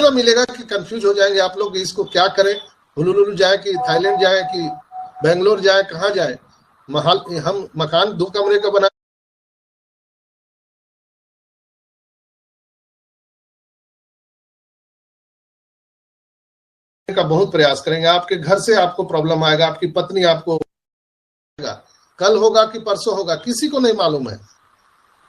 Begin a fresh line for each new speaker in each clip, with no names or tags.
मिलेगा कि कंफ्यूज हो जाएंगे आप लोग, इसको क्या करें, हुलुलुलु जाए कि थाईलैंड जाए कि बेंगलोर जाए, कहाँ जाए। हम मकान 2 कमरे का बना का बहुत प्रयास करेंगे। आपके घर से आपको प्रॉब्लम आएगा, आपकी पत्नी आपको, कल होगा कि परसों होगा किसी को नहीं मालूम है,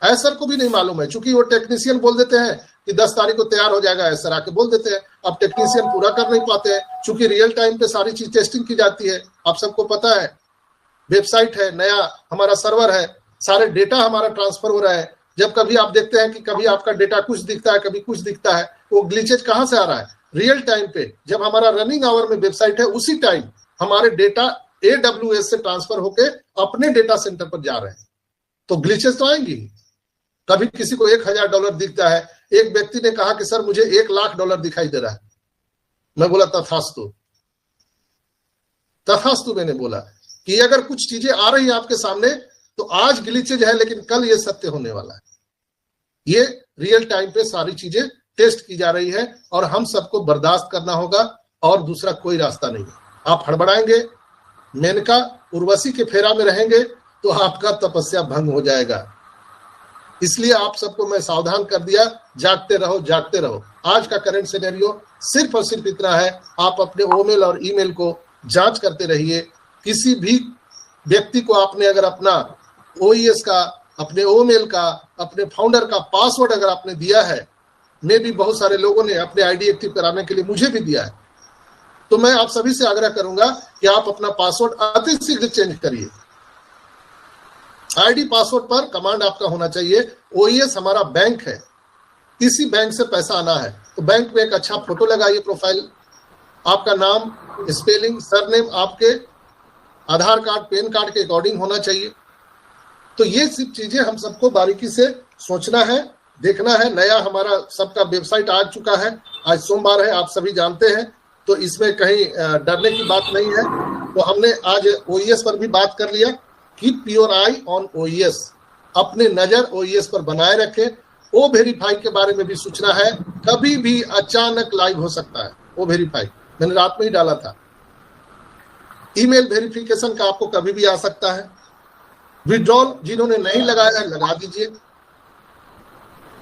ऐसर को भी नहीं मालूम है, क्योंकि वो टेक्नीशियन बोल देते हैं कि 10 तारीख को तैयार हो जाएगा, ऐसर आके बोल देते हैं। अब टेक्नीशियन पूरा कर नहीं पाते हैं, क्योंकि रियल टाइम पे सारी चीज टेस्टिंग की जाती है। आप सबको पता है, वेबसाइट है, नया हमारा सर्वर है, सारे डेटा हमारा ट्रांसफर हो रहा है। जब कभी आप देखते हैं कि कभी आपका डेटा कुछ दिखता है, कभी कुछ दिखता है, वो ग्लिचेज कहाँ से आ रहा है? रियल टाइम पे जब हमारा रनिंग आवर में वेबसाइट है, उसी टाइम हमारे डेटा AWS से ट्रांसफर होके अपने डेटा सेंटर पर जा रहे हैं, तो ग्लिचेस तो आएंगी। कभी किसी को $1000 दिखता है, एक व्यक्ति ने कहा कि सर मुझे $1,00,000 दिखाई दे रहा है। मैं बोला तथास्तु, तथास्तु। मैंने बोला कि अगर कुछ चीजें आ रही है आपके सामने तो आज ग्लिचेज है, लेकिन कल ये सत्य होने वाला है। ये रियल टाइम पे सारी चीजें टेस्ट की जा रही है और हम सबको बर्दाश्त करना होगा, और दूसरा कोई रास्ता नहीं है। आप हड़बड़ाएंगे, मेनका उर्वशी के फेरा में रहेंगे तो आपका तपस्या भंग हो जाएगा। इसलिए आप सबको मैं सावधान कर दिया, जागते रहो, जागते रहो। आज का करंट सिनेरियो सिर्फ और सिर्फ इतना है, आप अपने ओमेल और ईमेल को जांच करते रहिए। किसी भी व्यक्ति को आपने अगर अपना OES का, अपने ओमेल का, अपने फाउंडर का पासवर्ड अगर आपने दिया है, मैं भी बहुत सारे लोगों ने अपने आईडी एक्टिव कराने के लिए मुझे भी दिया है, तो मैं आप सभी से आग्रह करूंगा कि आप अपना पासवर्ड अति शीघ्र चेंज करिए। आईडी पासवर्ड पर कमांड आपका होना चाहिए। OES हमारा बैंक है, किसी बैंक से पैसा आना है तो बैंक में एक अच्छा फोटो लगाइए, प्रोफाइल, आपका नाम, स्पेलिंग, सरनेम आपके आधार कार्ड, पैन कार्ड के अकॉर्डिंग होना चाहिए। तो ये सब चीजें हम सबको बारीकी से सोचना है, देखना है। नया हमारा सबका वेबसाइट आ चुका है, आज सोमवार है, आप सभी जानते हैं, तो इसमें कहीं डरने की बात नहीं है। तो हमने आज OES पर भी बात कर लिया। Keep your I on OES, अपने नजर OES पर बनाए रखें। ओ वेरीफाई के बारे में भी सूचना है, कभी भी अचानक लाइव हो सकता है ओ वेरीफाई, मैंने रात में ही डाला था। ईमेल वेरिफिकेशन का आपको कभी भी आ सकता है। विड्रॉल जिन्होंने नहीं लगाया है लगा दीजिए।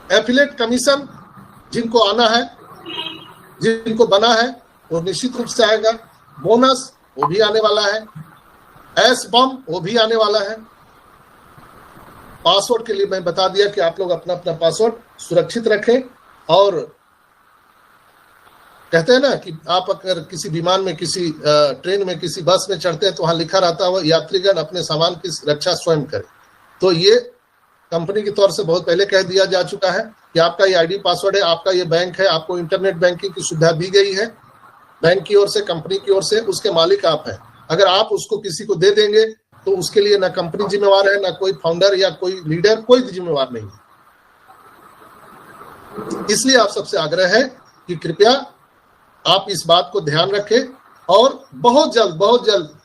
एफिलेट कमीशन जिनको आना है, जिनको बना है, वो निश्चित रूप से आएगा। बोनस वो भी आने वाला है। एस बम वो भी आने वाला है। पासवर्ड के लिए मैं बता दिया कि आप लोग अपना अपना पासवर्ड सुरक्षित रखें। और कहते हैं ना कि आप अगर किसी विमान में, किसी ट्रेन में, किसी बस में चढ़ते हैं तो वहां लिखा रहता है यात्रीगण अपने सामान की रक्षा स्वयं करें। तो ये कंपनी के तौर से बहुत पहले कह दिया जा चुका है कि आपका ये आईडी पासवर्ड है, आपका ये बैंक है, आपको इंटरनेट बैंकिंग की सुविधा दी गई है बैंक की ओर से, कंपनी की ओर से, उसके मालिक आप हैं। अगर आप उसको किसी को दे देंगे तो उसके लिए ना कंपनी जिम्मेवार है, ना कोई फाउंडर या कोई लीडर, कोई जिम्मेवार नहीं है। इसलिए आप सबसे आग्रह है कि कृपया आप इस बात को ध्यान रखें, और बहुत जल्द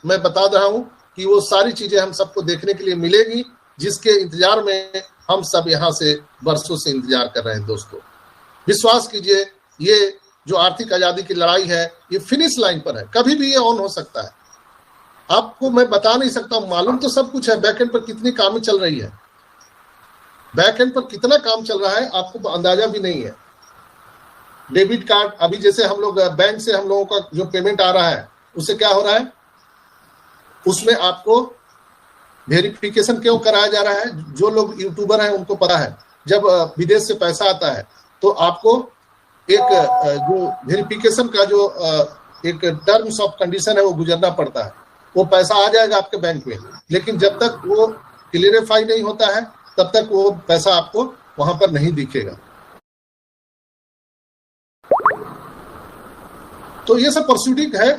मैं बता रहा हूं कि वो सारी चीजें हम सबको देखने के लिए मिलेगी, जिसके इंतजार में हम सब यहाँ से वर्षों से इंतजार कर रहे हैं। दोस्तों विश्वास कीजिए, ये जो आर्थिक आजादी की लड़ाई है ये फिनिश लाइन पर है, कभी भी ये ऑन हो सकता है। आपको मैं बता नहीं सकता, मालूम तो सब कुछ है, बैकएंड पर कितनी काम चल रही है, बैकएंड पर कितना काम चल रहा है आपको अंदाजा भी नहीं है। डेबिट कार्ड, अभी जैसे हम लोग बैंक से हम लोगों का जो पेमेंट आ रहा है उससे क्या हो रहा है, उसमें आपको वेरिफिकेशन क्यों कराया जा रहा है। जो लोग यूट्यूबर हैं उनको पता है, जब विदेश से पैसा आता है तो आपको एक जो वेरिफिकेशन का जो एक टर्म्स ऑफ कंडीशन है वो गुजरना पड़ता है। वो पैसा आ जाएगा आपके बैंक में, लेकिन जब तक वो क्लियरिफाई नहीं होता है तब तक वो पैसा आपको वहां पर नहीं दिखेगा। तो ये सब प्रोसीडिंग है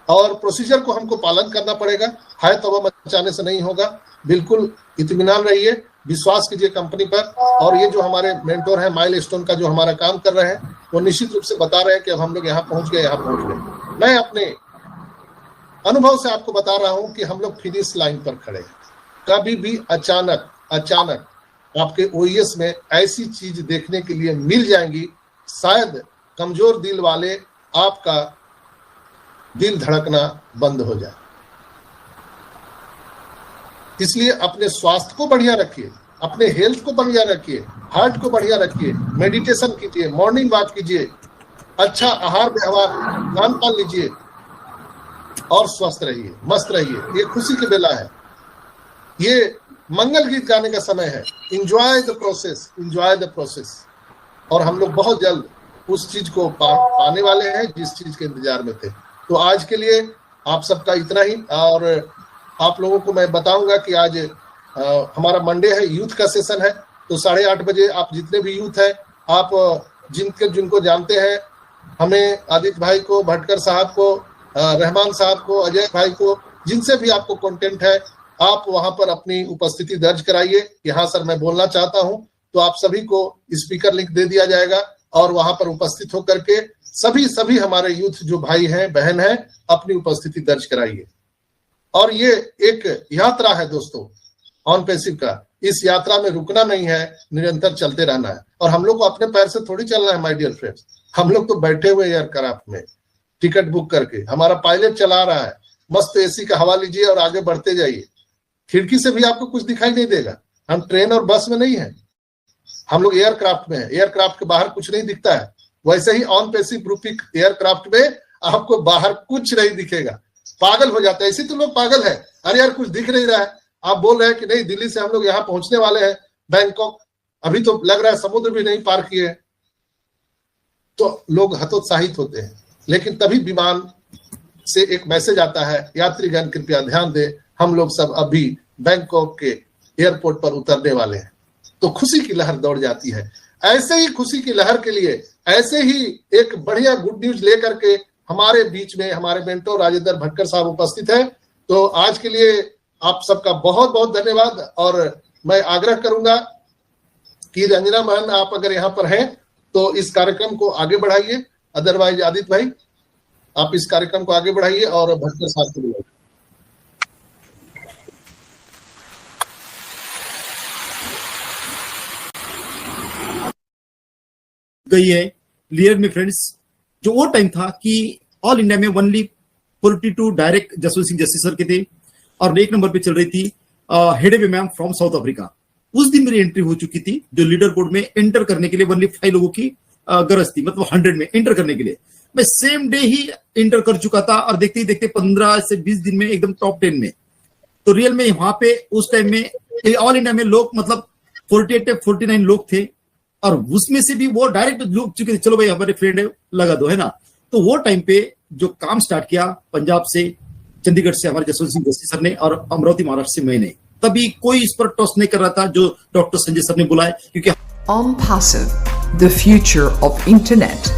और प्रोसीजर को हमको पालन करना पड़ेगा। हाय तौबा मचाने से नहीं होगा। बिल्कुल इत्मीनान रहिए, विश्वास कीजिए कंपनी पर। और ये जो हमारे मेंटोर है माइलस्टोन का जो हमारा काम कर रहे हैं वो निश्चित रूप से बता रहे हैं कि अब हम लोग यहाँ पहुंच गए। मैं अपने अनुभव से आपको बता रहा हूं कि हम लोग फिनिश लाइन पर खड़े हैं। कभी भी अचानक आपके ओएस में ऐसी चीज देखने के लिए मिल जाएंगी, शायद कमजोर दिल वाले आपका दिल धड़कना बंद हो जाए। इसलिए अपने स्वास्थ्य को बढ़िया रखिए, अपने हेल्थ को बढ़िया रखिए, हार्ट को बढ़िया रखिए, मेडिटेशन कीजिए, मॉर्निंग वॉक कीजिए, अच्छा आहार व्यवहार खान पान लीजिए और स्वस्थ रहिए, मस्त रहिए। ये खुशी की बेला है, ये मंगल गीत गाने का समय है। Enjoy the process, enjoy the process. और हम लोग बहुत जल्द उस चीज को पाने वाले हैं जिस चीज के इंतजार में थे। तो आज के लिए आप सबका इतना ही। और आप लोगों को मैं बताऊंगा कि आज हमारा मंडे है, यूथ का सेशन है। तो 8:30 बजे आप जितने भी यूथ है, आप जिनको जानते हैं, हमें आदित्य भाई को, भटकर साहब को, रहमान साहब को, अजय भाई को, जिनसे भी आपको कंटेंट है, आप वहां पर अपनी उपस्थिति दर्ज कराइए। यहाँ सर मैं बोलना चाहता हूं, तो आप सभी को स्पीकर लिंक दे दिया जाएगा और वहां पर उपस्थित होकर के सभी हमारे यूथ जो भाई हैं, बहन हैं, अपनी उपस्थिति दर्ज कराइए। और ये एक यात्रा है दोस्तों, ऑन पैसिव का। इस यात्रा में रुकना नहीं है, निरंतर चलते रहना है। और हम लोग को अपने पैर से थोड़ी चलना है माय डियर फ्रेंड्स। हम लोग तो बैठे हुए एयरक्राफ्ट में टिकट बुक करके, हमारा पायलट चला रहा है, मस्त एसी का हवा लीजिए और आगे बढ़ते जाइए। खिड़की से भी आपको कुछ दिखाई नहीं देगा। हम ट्रेन और बस में नहीं है, हम लोग एयरक्राफ्ट में है। एयरक्राफ्ट के बाहर कुछ नहीं दिखता है। वैसे ही ऑन पैसिव रूपी एयरक्राफ्ट में आपको बाहर कुछ नहीं दिखेगा। पागल हो जाता है, इसी तो लोग पागल है। अरे यार कुछ दिख नहीं रहा है, आप बोल रहे हैं कि नहीं दिल्ली से हम लोग यहाँ पहुंचने वाले हैं बैंकॉक, अभी तो लग रहा है समुद्र भी नहीं पार किए, तो लोग हतोत्साहित होते हैं। लेकिन तभी विमान से एक मैसेज आता है, यात्रीगण कृपया ध्यान दें, हम लोग सब अभी बैंकॉक के एयरपोर्ट पर उतरने वाले हैं। तो खुशी की लहर दौड़ जाती है। ऐसे ही खुशी की लहर के लिए, ऐसे ही एक बढ़िया गुड न्यूज लेकर के हमारे बीच में हमारे मेंटोर राजेंद्र भटकर साहब उपस्थित है। तो आज के लिए आप सबका बहुत बहुत धन्यवाद। और मैं आग्रह करूंगा कि रंजना महन, आप अगर यहाँ पर हैं तो इस कार्यक्रम को आगे बढ़ाइए। अदरवाइज आदित्य भाई, आप इस कार्यक्रम को आगे बढ़ाइए और भटकर साहब को बुलाइए।
गई है क्लियर में फ्रेंड्स। जो वो टाइम था कि ऑल इंडिया में only 42 direct Jaswant Singh Jassi sir के थे और एक नंबर पे चल रही थी हेडेवे मैम फ्रॉम साउथ अफ्रीका। उस दिन मेरी एंट्री हो चुकी थी, जो लीडर बोर्ड में एंटर करने के लिए ओनली 5 लोगों की गरज थी, मतलब 100 में एंटर करने के लिए। मैं सेम डे ही एंटर कर चुका था और देखते ही देखते 15 से 20 दिन में एकदम टॉप 10 में। तो रियल में वहां पे उस टाइम में ऑल इंडिया में लोग मतलब 48 या 49 लोग थे और उसमें से भी वो डायरेक्ट लोग चुके थे, चलो भाई हमारे फ्रेंड है लगा दो, है ना। तो वो टाइम पे जो काम स्टार्ट किया पंजाब से, चंडीगढ़ से हमारे जसवंत सिंह जस्सी सर ने और अमरावती महाराष्ट्र से मैंने, तभी कोई इस पर टॉस नहीं कर रहा था जो डॉक्टर संजय सर ने बुलाए। क्योंकि
OnPassive, the future of internet.